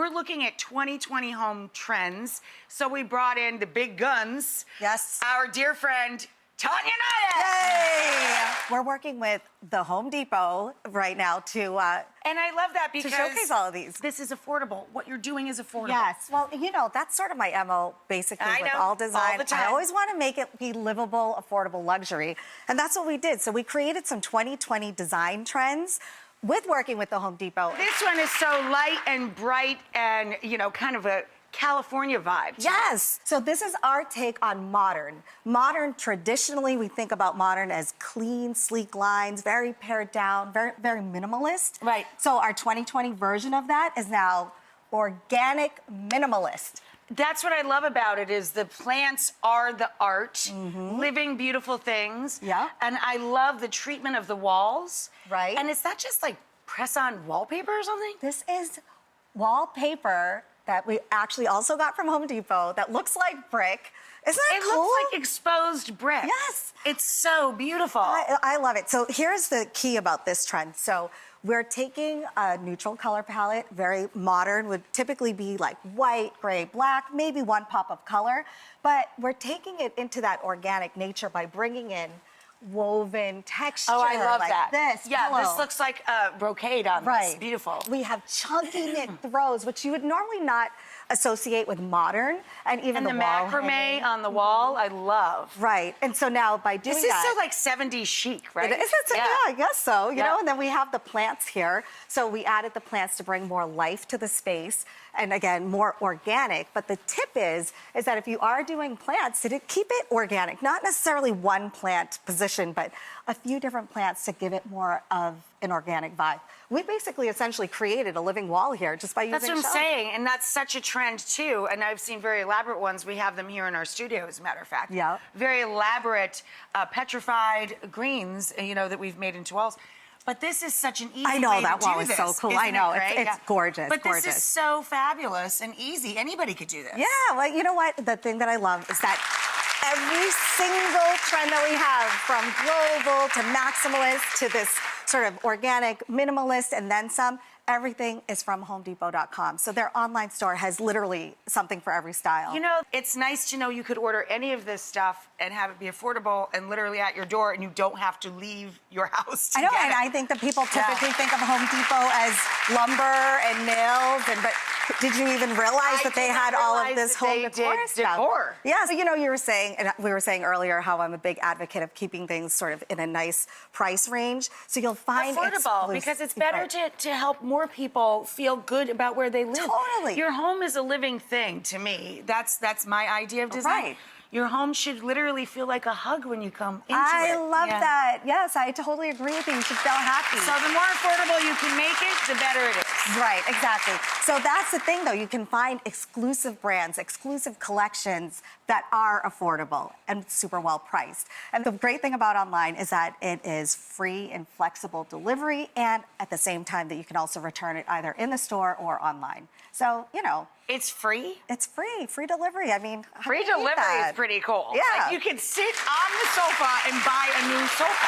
we're looking at 2020 home trends. So we brought in the big guns. Yes. Our dear friend, Taniya Nayak. Yay! We're working with the Home Depot right now to And I love that because showcase all of these. This is affordable. What you're doing is affordable. Yes. Well, you know, that's sort of my MO, basically, I with know, all design. all the time. I always want to make it be livable, affordable luxury. And that's what we did. So we created some 2020 design trends with working with the Home Depot. This one is so light and bright and, you know, kind of a California vibe. Yes. So this is our take on modern. Modern, traditionally, we think about modern as clean, sleek lines, very pared down, very, very minimalist. Right. So our 2020 version of that is now organic minimalist. That's what I love about it is the plants are the art, living beautiful things. Yeah. And I love the treatment of the walls. Right. And it's not just like press-on wallpaper or something? This is wallpaper that we actually also got from Home Depot that looks like brick. Isn't that It cool? looks like exposed brick. Yes. It's so beautiful. I love it. So here's the key about this trend. So we're taking a neutral color palette, very modern, would typically be like white, gray, black, maybe one pop of color. But we're taking it into that organic nature by bringing in woven texture. Oh, I love like that. This. Yeah, pillow. this looks like brocade on Right. this. Beautiful. We have chunky knit throws, which you would normally not associate with modern, and even And the wall macrame hanging. on the wall, I love. Right, and so now by doing This is that, so like 70s chic, right? Is it? Yeah, I guess so. You Yeah. know, and then we have the plants here. So we added the plants to bring more life to the space, and again, more organic. But the tip is that if you are doing plants, to keep it organic, not necessarily one plant position, but a few different plants to give it more of an organic vibe. We basically essentially created a living wall here just by using That's what I'm shelves. saying, and that's such a trend too. And I've seen very elaborate ones. We have them here in our studio, as a matter of fact. Yeah. Very elaborate, petrified greens, you know, that we've made into walls. But this is such an easy I know, way that to do wall is this, so cool. isn't I know, it, right? it's gorgeous, But this gorgeous. is so fabulous and easy. Anybody could do this. Yeah, well, you know what? The thing that I love is that every single trend that we have, from global to maximalist to this sort of organic minimalist and then some, everything is from HomeDepot.com. So their online store has literally something for every style. You know, it's nice to know you could order any of this stuff and have it be affordable and literally at your door, and you don't have to leave your house to I know, get and it. I think that people typically think of Home Depot as lumber and nails, but did you even realize that they had all of this home decor stuff? Decor. Yeah, so you know, you were saying, and we were saying earlier how I'm a big advocate of keeping things sort of in a nice price range. So you'll find affordable, because it's better to help more people feel good about where they live. Totally. Your home is a living thing to me. That's my idea of design. Right. Your home should literally feel like a hug when you come into it. I love Yeah. that. Yes, I totally agree with you. You should feel happy. So the more affordable you can make it, the better it is. Right, exactly. So that's the thing, though. You can find exclusive brands, exclusive collections that are affordable and super well priced. And the great thing about online is that it is free and flexible delivery, and at the same time that you can also return it either in the store or online. So, you know, It's free? it's free delivery. I mean, how Free can you beat delivery that? is pretty cool. Yeah. Like, you can sit on the sofa and buy a new sofa.